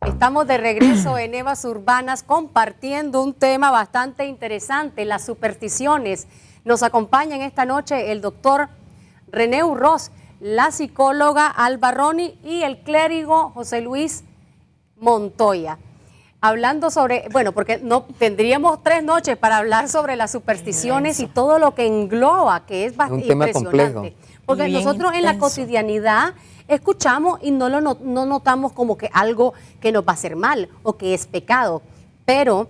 Estamos de regreso en Evas Urbanas compartiendo un tema bastante interesante, las supersticiones. Nos acompaña en esta noche el doctor René Urroz, la psicóloga Alba Roni y el clérigo José Luis Montoya. Hablando sobre, bueno, porque no tendríamos 3 noches para hablar sobre las supersticiones y todo lo que engloba, que es bastante impresionante. Complejo. Porque nosotros en la cotidianidad escuchamos y no notamos como que algo que nos va a hacer mal o que es pecado, pero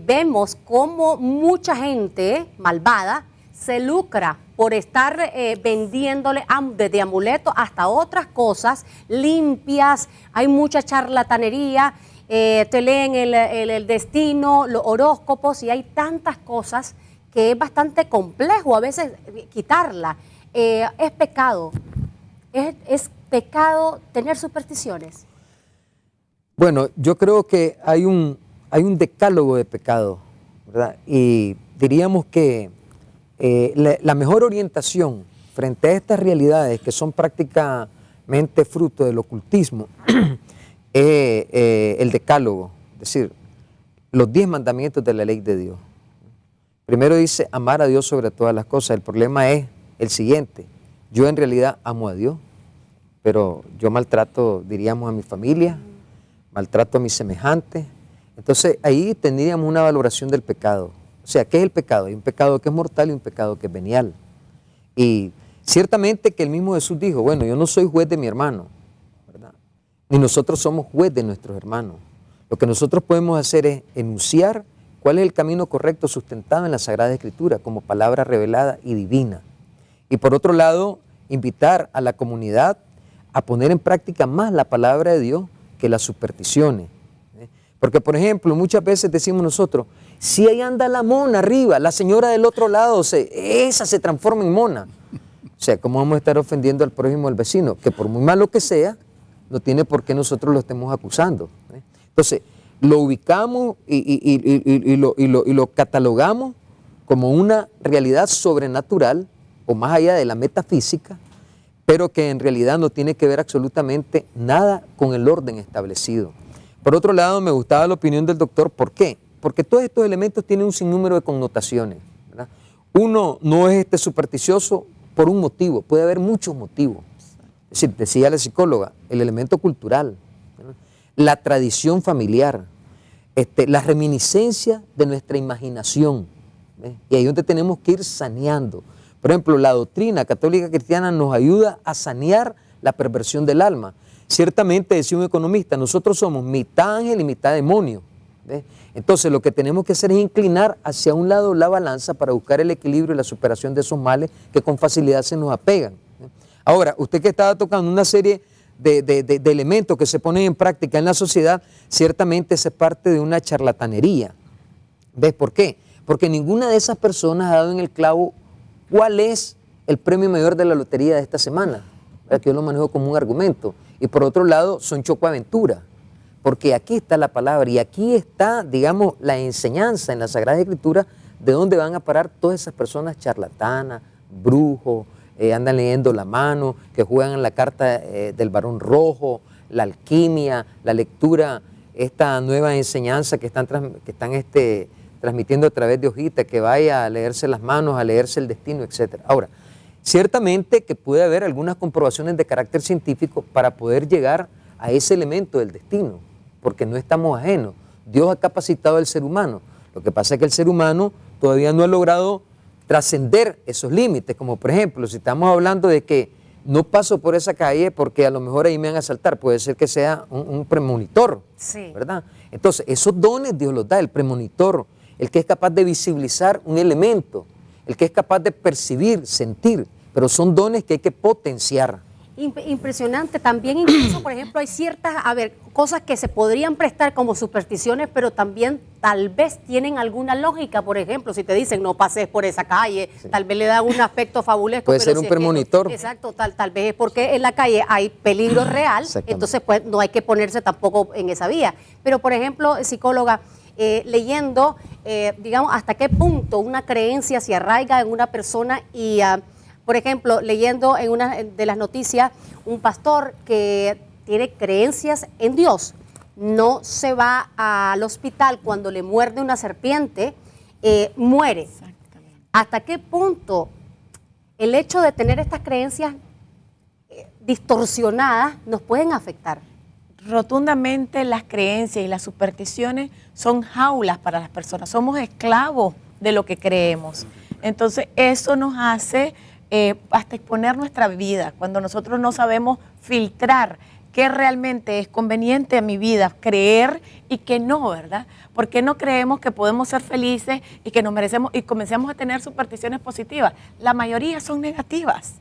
vemos cómo mucha gente malvada se lucra por estar vendiéndole desde amuletos hasta otras cosas limpias. Hay mucha charlatanería, te leen el destino, los horóscopos, y hay tantas cosas que es bastante complejo a veces quitarla. Es pecado, es pecado tener supersticiones. Bueno, yo creo que hay un decálogo de pecado, ¿verdad? Y diríamos que la mejor orientación frente a estas realidades que son prácticamente fruto del ocultismo es el decálogo, es decir, los 10 mandamientos de la ley de Dios. Primero dice amar a Dios sobre todas las cosas. El problema es el siguiente: yo en realidad amo a Dios, pero yo maltrato, diríamos, a mi familia, maltrato a mis semejantes. Entonces ahí tendríamos una valoración del pecado. O sea, ¿qué es el pecado? Hay un pecado que es mortal y un pecado que es venial. Y ciertamente que el mismo Jesús dijo, bueno, yo no soy juez de mi hermano, ¿verdad? Ni nosotros somos juez de nuestros hermanos. Lo que nosotros podemos hacer es enunciar cuál es el camino correcto sustentado en la Sagrada Escritura como palabra revelada y divina. Y por otro lado, invitar a la comunidad a poner en práctica más la palabra de Dios que las supersticiones. Porque, por ejemplo, muchas veces decimos nosotros, si ahí anda la mona arriba, la señora del otro lado, esa se transforma en mona. O sea, ¿cómo vamos a estar ofendiendo al prójimo, al vecino? Que por muy malo que sea, no tiene por qué nosotros lo estemos acusando. Entonces, lo ubicamos y lo catalogamos como una realidad sobrenatural o más allá de la metafísica, pero que en realidad no tiene que ver absolutamente nada con el orden establecido. Por otro lado, me gustaba la opinión del doctor. ¿Por qué? Porque todos estos elementos tienen un sinnúmero de connotaciones, ¿verdad? Uno no es supersticioso por un motivo, puede haber muchos motivos. Es decir, decía la psicóloga, el elemento cultural, ¿verdad? La tradición familiar, la reminiscencia de nuestra imaginación, ¿ves? Y ahí es donde tenemos que ir saneando. Por ejemplo, la doctrina católica cristiana nos ayuda a sanear la perversión del alma. Ciertamente, decía un economista, nosotros somos mitad ángel y mitad demonio, ¿ves? Entonces, lo que tenemos que hacer es inclinar hacia un lado la balanza para buscar el equilibrio y la superación de esos males que con facilidad se nos apegan, ¿ves? Ahora, usted que estaba tocando una serie de elementos que se ponen en práctica en la sociedad, ciertamente esa es parte de una charlatanería. ¿Ves por qué? Porque ninguna de esas personas ha dado en el clavo cuál es el premio mayor de la lotería de esta semana, ¿verdad? Que yo lo manejo como un argumento. Y por otro lado, son chocoaventuras, porque aquí está la palabra y aquí está, digamos, la enseñanza en la Sagrada Escritura de dónde van a parar todas esas personas charlatanas, brujos, andan leyendo la mano, que juegan en la carta del varón rojo, la alquimia, la lectura, esta nueva enseñanza que están transmitiendo a través de hojitas, que vaya a leerse las manos, a leerse el destino, etc. Ahora, ciertamente que puede haber algunas comprobaciones de carácter científico para poder llegar a ese elemento del destino, porque no estamos ajenos. Dios ha capacitado al ser humano. Lo que pasa es que el ser humano todavía no ha logrado trascender esos límites, como por ejemplo, si estamos hablando de que no paso por esa calle porque a lo mejor ahí me van a asaltar, puede ser que sea un premonitor, sí, ¿verdad? Entonces, esos dones Dios los da, el premonitor, el que es capaz de visibilizar un elemento, el que es capaz de percibir, sentir, pero son dones que hay que potenciar. Impresionante. También incluso, por ejemplo, hay ciertas, cosas que se podrían prestar como supersticiones, pero también tal vez tienen alguna lógica. Por ejemplo, si te dicen no pases por esa calle, sí, tal vez le da un aspecto fabulesco. Puede ser un premonitor. Exacto, tal vez es porque en la calle hay peligro real, entonces pues no hay que ponerse tampoco en esa vía. Pero, por ejemplo, psicóloga, leyendo, digamos, hasta qué punto una creencia se arraiga en una persona y Por ejemplo, leyendo en una de las noticias, un pastor que tiene creencias en Dios, no se va al hospital cuando le muerde una serpiente, muere. Exactamente. ¿Hasta qué punto el hecho de tener estas creencias distorsionadas nos pueden afectar? Rotundamente las creencias y las supersticiones son jaulas para las personas, somos esclavos de lo que creemos. Entonces eso nos hace hasta exponer nuestra vida, cuando nosotros no sabemos filtrar qué realmente es conveniente a mi vida, creer y qué no, ¿verdad? Porque no creemos que podemos ser felices y que nos merecemos y comencemos a tener supersticiones positivas. La mayoría son negativas.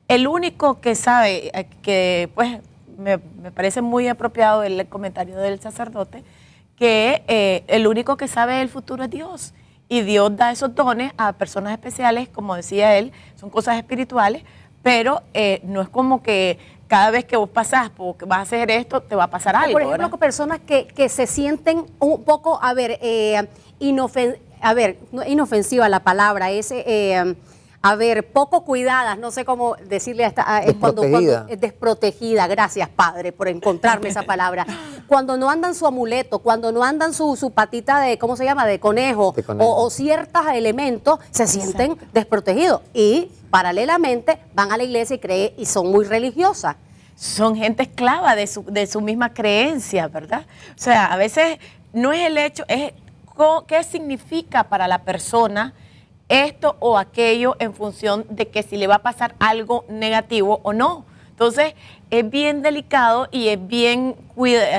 El único que sabe, que pues me parece muy apropiado el comentario del sacerdote, que el único que sabe el futuro es Dios. Y Dios da esos dones a personas especiales, como decía él, son cosas espirituales, pero no es como que cada vez que vos pasás porque vas a hacer esto, te va a pasar algo. Por ejemplo, ¿verdad? con personas que se sienten un poco, no inofensiva la palabra, es, poco cuidadas, no sé cómo decirle hasta, cuando es desprotegida, gracias Padre por encontrarme esa palabra, cuando no andan su amuleto, cuando no andan su patita de, ¿cómo se llama?, de conejo, o ciertos elementos, se sienten desprotegidos y paralelamente van a la iglesia y creen y son muy religiosas. Son gente esclava de su misma creencia, ¿verdad? O sea, a veces no es el hecho, es qué significa para la persona esto o aquello en función de que si le va a pasar algo negativo o no. Entonces, es bien delicado y es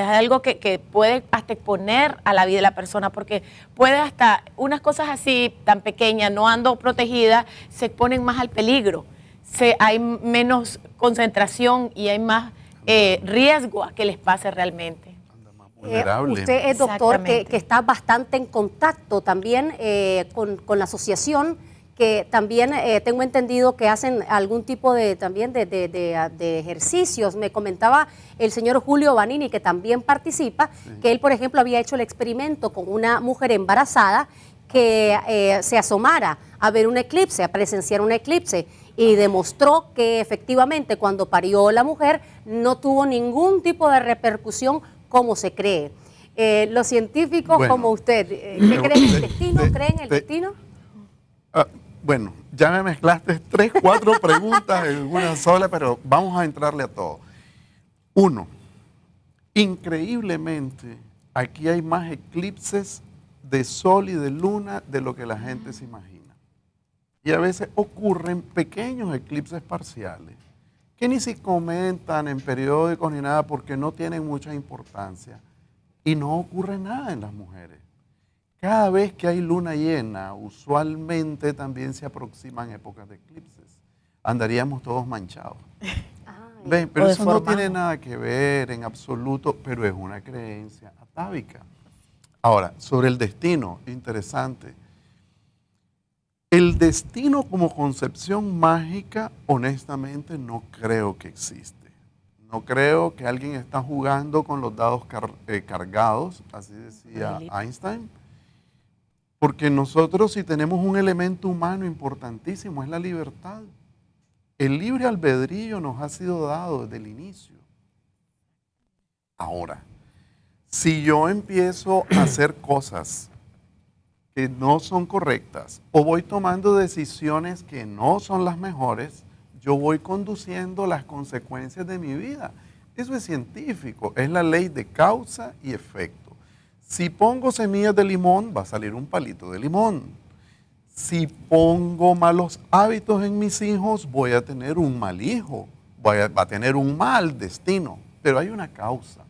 algo que puede hasta exponer a la vida de la persona, porque puede hasta unas cosas así tan pequeñas, no ando protegida, se exponen más al peligro. Hay menos concentración y hay más riesgo a que les pase realmente. Usted es doctor que está bastante en contacto también con la asociación, que también tengo entendido que hacen algún tipo de ejercicios. Me comentaba el señor Julio Vanini, que también participa, que él, por ejemplo, había hecho el experimento con una mujer embarazada que se asomara a ver un eclipse, a presenciar un eclipse, y demostró que efectivamente cuando parió la mujer no tuvo ningún tipo de repercusión como se cree. Los científicos como usted, ¿qué creen en el destino? ¿Creen en el destino? Bueno, ya me mezclaste 3, 4 preguntas en una sola, pero vamos a entrarle a todo. 1, increíblemente, aquí hay más eclipses de sol y de luna de lo que la gente se imagina. Y a veces ocurren pequeños eclipses parciales que ni se comentan en periódicos ni nada porque no tienen mucha importancia. Y no ocurre nada en las mujeres. Cada vez que hay luna llena, usualmente también se aproximan épocas de eclipses. Andaríamos todos manchados. ¿Ven? Pero eso no tiene nada que ver en absoluto, pero es una creencia atávica. Ahora, sobre el destino, interesante. El destino como concepción mágica, honestamente, no creo que existe. No creo que alguien está jugando con los dados cargados, así decía Einstein, porque nosotros si tenemos un elemento humano importantísimo, es la libertad. El libre albedrío nos ha sido dado desde el inicio. Ahora, si yo empiezo a hacer cosas que no son correctas o voy tomando decisiones que no son las mejores, yo voy conduciendo las consecuencias de mi vida. Eso es científico, es la ley de causa y efecto. Si pongo semillas de limón, va a salir un palito de limón. Si pongo malos hábitos en mis hijos, voy a tener un mal hijo, va a tener un mal destino, pero hay una causa.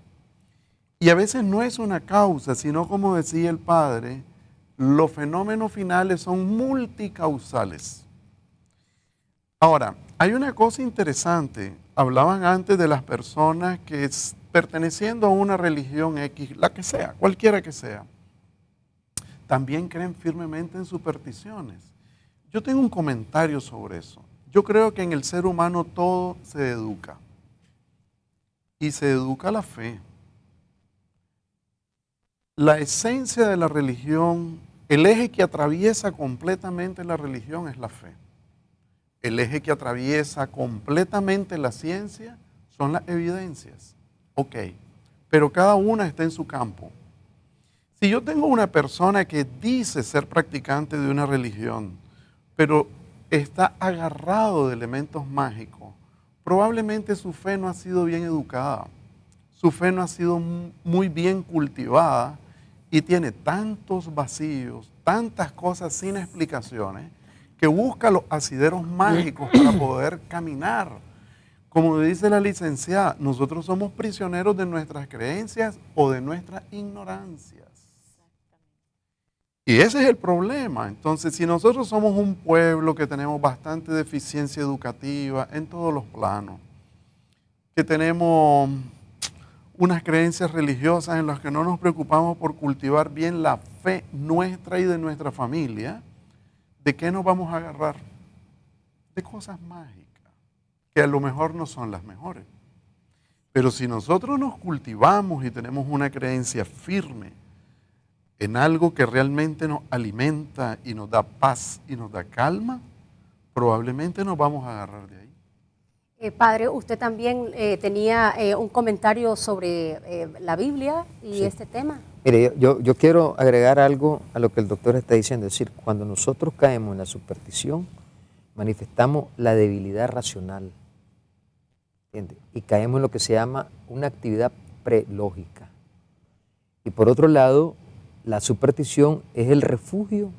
Y a veces no es una causa, sino como decía el padre, los fenómenos finales son multicausales. Ahora, hay una cosa interesante. Hablaban antes de las personas que perteneciendo a una religión X, la que sea, cualquiera que sea, también creen firmemente en supersticiones. Yo tengo un comentario sobre eso. Yo creo que en el ser humano todo se educa. Y se educa la fe. La esencia de la religión, el eje que atraviesa completamente la religión es la fe. el eje que atraviesa completamente la ciencia son las evidencias. Ok, pero cada una está en su campo. Si yo tengo una persona que dice ser practicante de una religión, pero está agarrado de elementos mágicos, probablemente su fe no ha sido bien educada, su fe no ha sido muy bien cultivada y tiene tantos vacíos, tantas cosas sin explicaciones, que busca los asideros mágicos para poder caminar. Como dice la licenciada, nosotros somos prisioneros de nuestras creencias o de nuestras ignorancias. Y ese es el problema. Entonces, si nosotros somos un pueblo que tenemos bastante deficiencia educativa en todos los planos, que tenemos unas creencias religiosas en las que no nos preocupamos por cultivar bien la fe nuestra y de nuestra familia, ¿de qué nos vamos a agarrar? De cosas mágicas, que a lo mejor no son las mejores. Pero si nosotros nos cultivamos y tenemos una creencia firme en algo que realmente nos alimenta y nos da paz y nos da calma, probablemente nos vamos a agarrar de ahí. Padre, usted también tenía un comentario sobre la Biblia y Sí. este tema. Mire, yo quiero agregar algo a lo que el doctor está diciendo. Es decir, cuando nosotros caemos en la superstición, manifestamos la debilidad racional, ¿entiende? Y caemos en lo que se llama una actividad prelógica. Y por otro lado, la superstición es el refugio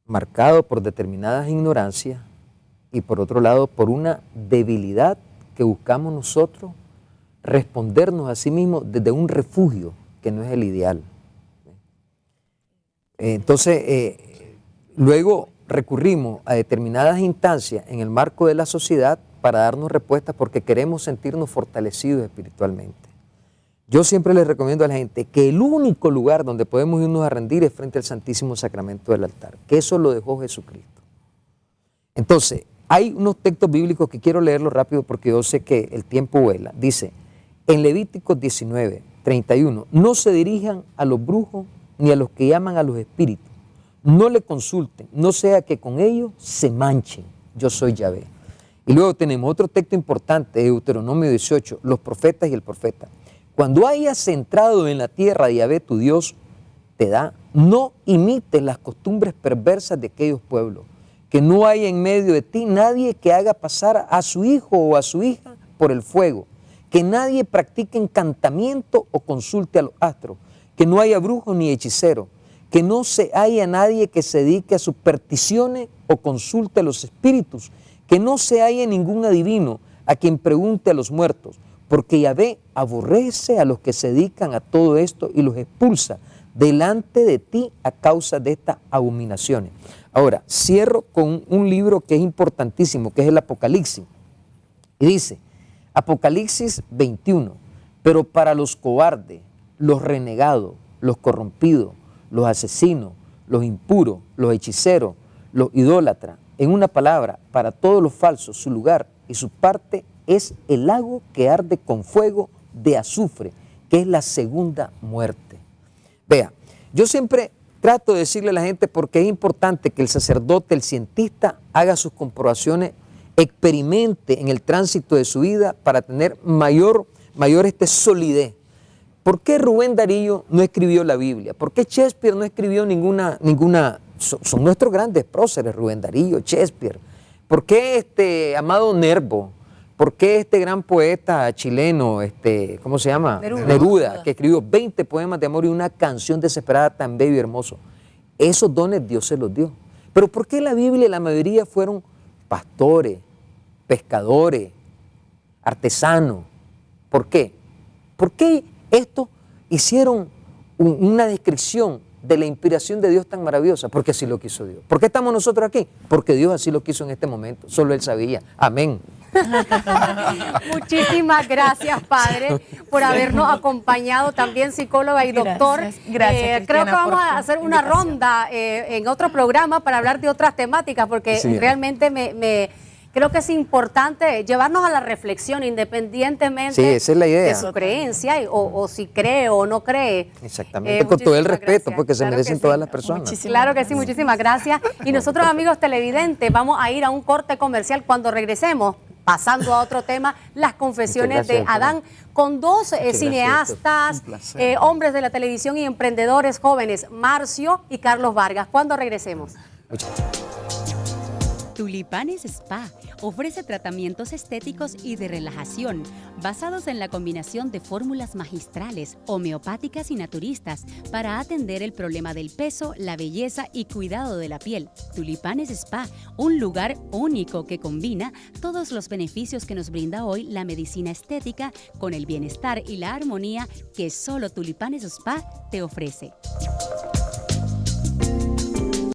marcado por determinadas ignorancias y por otro lado por una debilidad que buscamos nosotros respondernos a sí mismos desde un refugio que no es el ideal. Entonces, luego recurrimos a determinadas instancias en el marco de la sociedad para darnos respuestas porque queremos sentirnos fortalecidos espiritualmente. Yo siempre les recomiendo a la gente que el único lugar donde podemos irnos a rendir es frente al Santísimo Sacramento del altar, que eso lo dejó Jesucristo. Entonces, hay unos textos bíblicos que quiero leerlos rápido porque yo sé que el tiempo vuela. Dice, en Levíticos 19, 31, no se dirijan a los brujos ni a los que llaman a los espíritus. No le consulten, no sea que con ellos se manchen. Yo soy Yahvé. Y luego tenemos otro texto importante de Deuteronomio 18, los profetas y el profeta. Cuando hayas entrado en la tierra de Yahvé tu Dios te da, no imites las costumbres perversas de aquellos pueblos, que no haya en medio de ti nadie que haga pasar a su hijo o a su hija por el fuego, que nadie practique encantamiento o consulte a los astros, que no haya brujo ni hechicero, que no se haya nadie que se dedique a supersticiones o consulte a los espíritus, que no se haya ningún adivino a quien pregunte a los muertos, porque Yahvé aborrece a los que se dedican a todo esto y los expulsa delante de ti a causa de estas abominaciones. Ahora, cierro con un libro que es importantísimo, que es el Apocalipsis. Y dice, Apocalipsis 21, pero para los cobardes, los renegados, los corrompidos, los asesinos, los impuros, los hechiceros, los idólatras, en una palabra, para todos los falsos, su lugar y su parte es el lago que arde con fuego de azufre, que es la segunda muerte. Vea, yo siempre trato de decirle a la gente porque es importante que el sacerdote, el cientista, haga sus comprobaciones, experimente en el tránsito de su vida para tener mayor solidez. ¿Por qué Rubén Darío no escribió la Biblia? ¿Por qué Shakespeare no escribió ninguna? Son nuestros grandes próceres, Rubén Darío, Shakespeare. ¿Por qué Amado Nervo? ¿Por qué este gran poeta chileno, ¿cómo se llama? Neruda, que escribió 20 poemas de amor y una canción desesperada tan bello y hermoso? Esos dones Dios se los dio. Pero ¿por qué la Biblia la mayoría fueron pastores, pescadores, artesanos? ¿Por qué? ¿Por qué estos hicieron una descripción de la inspiración de Dios tan maravillosa? Porque así lo quiso Dios. ¿Por qué estamos nosotros aquí? Porque Dios así lo quiso en este momento. Solo Él sabía. Amén. Muchísimas gracias, Padre, por habernos acompañado, también psicóloga y doctor. Gracias, creo que Cristiana, vamos por a tu hacer una invitación. ronda en otro programa para hablar de otras temáticas, porque Sí. realmente me creo que es importante llevarnos a la reflexión independientemente Sí, esa es la idea. de su creencia o si cree o no cree. Exactamente, con todo el Muchísimas respeto, gracias. porque se Claro merecen que todas sí. las personas. Muchísimas Claro que sí, muchísimas gracias. Y nosotros, amigos televidentes, vamos a ir a un corte comercial. Cuando regresemos, pasando a otro tema, las confesiones Muchas gracias, de Adán, con dos gracias, cineastas, Un placer. hombres de la televisión y emprendedores jóvenes, Marcio y Carlos Vargas. Cuando regresemos. Tulipanes Spa ofrece tratamientos estéticos y de relajación basados en la combinación de fórmulas magistrales, homeopáticas y naturistas para atender el problema del peso, la belleza y cuidado de la piel. Tulipanes Spa, un lugar único que combina todos los beneficios que nos brinda hoy la medicina estética con el bienestar y la armonía que solo Tulipanes Spa te ofrece.